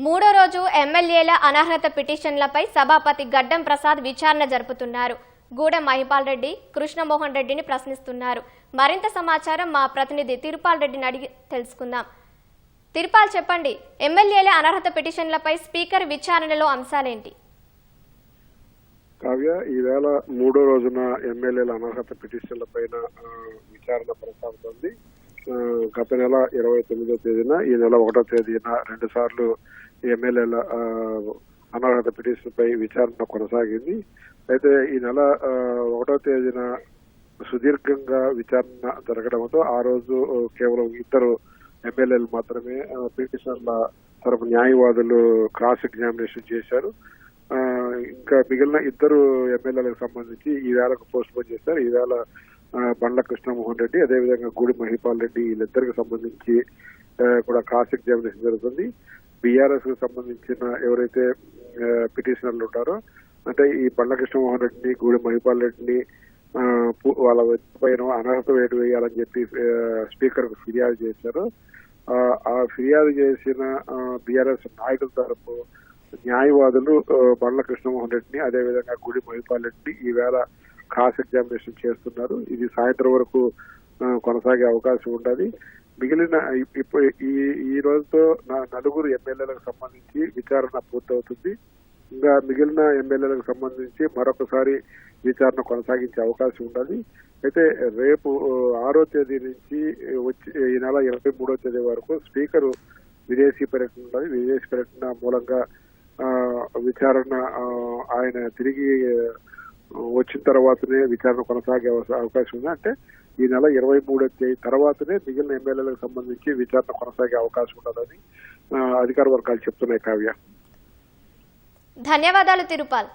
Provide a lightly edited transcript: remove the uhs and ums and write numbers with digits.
మూడో రోజు ఎమ్మెల్యేల అనర్హత పిటిషన్లపై సభాపతి గడ్డం ప్రసాద్ విచారణ జరుపుతున్నారు. గూడెం మహిపాల్ రెడ్డి, కృష్ణమోహన్ రెడ్డిని ప్రశ్నిస్తున్నారు. మరింత సమాచారం మా ప్రతినిధి తిరుపాల్ రెడ్డిని అడిగి తెలుసుకుందాం. తిరుపాల్, చెప్పండి, ఎమ్మెల్యేల అనర్హత పిటిషన్లపై స్పీకర్ విచారణలో అంశాలేంటి? కావ్య, ఈవేళ మూడో రోజున ఎమ్మెల్యేల అనర్హత పిటిషన్ల పైన విచారణ కొనసాగుతోంది. గత నెల 29వ తేదీన, ఈ నెల 1వ తేదీన 2 సార్లు ఎమ్మెల్యేల అనర్హత పిటిషన్ పై విచారణ కొనసాగింది. అయితే ఈ నెల 1వ తేదీన సుదీర్ఘంగా విచారణ జరగడంతో ఆ రోజు కేవలం 2 ఎమ్మెల్యేలు మాత్రమే పిటిషన్ల తరపు న్యాయవాదులు క్రాస్ ఎగ్జామినేషన్ చేశారు. ఇంకా మిగిలిన 2 ఎమ్మెల్యేలకు సంబంధించి ఈ వేళకు పోస్ట్ పోన్ చేశారు. ఈ వేళ బండ్ల కృష్ణమోహన్ రెడ్డి, అదేవిధంగా గూడి మహిపాల్ రెడ్డి, వీళ్ళిద్దరికి సంబంధించి కూడా క్రాస్ ఎగ్జామినేషన్ జరుగుతుంది. బీఆర్ఎస్ కు సంబంధించిన ఎవరైతే పిటిషనర్లు ఉంటారో, అంటే ఈ బండ్ల కృష్ణమోహన్ రెడ్డిని, గూడి మహిపాల్ రెడ్డిని వాళ్ళ పైన అనర్హత వేటు వేయాలని చెప్పి స్పీకర్ కు ఫిర్యాదు చేశారు. ఆ ఫిర్యాదు చేసిన బీఆర్ఎస్ నాయకుల తరపు న్యాయవాదులు బండ్ల కృష్ణమోహన్ రెడ్డిని, అదేవిధంగా గుడి మహిపాల్ రెడ్డిని ఈవేళ క్రాస్ ఎగ్జామినేషన్ చేస్తున్నారు. ఇది సాయంత్రం వరకు కొనసాగే అవకాశం ఉండాలి. మిగిలిన ఈ రోజుతో 4 ఎమ్మెల్యేలకు సంబంధించి విచారణ పూర్తవుతుంది. ఇంకా మిగిలిన ఎమ్మెల్యేలకు సంబంధించి మరొకసారి విచారణ కొనసాగించే అవకాశం ఉండాలి. అయితే రేపు 6వ తేదీ నుంచి వచ్చి ఈ నెల 23వ తేదీ వరకు స్పీకరు విదేశీ పర్యటన ఉండాలి. విదేశీ పర్యటన మూలంగా విచారణ ఆయన తిరిగి వచ్చిన తర్వాతనే విచారణ కొనసాగే అవకాశం ఉంది. అంటే ఈ నెల 23వ తేదీ తర్వాతనే మిగిలిన ఎమ్మెల్యేలకు సంబంధించి విచారణ కొనసాగే అవకాశం ఉండదని అధికార వర్గాలు చెప్తున్నాయి. కావ్య, ధన్యవాదాలు తిరుపాల్.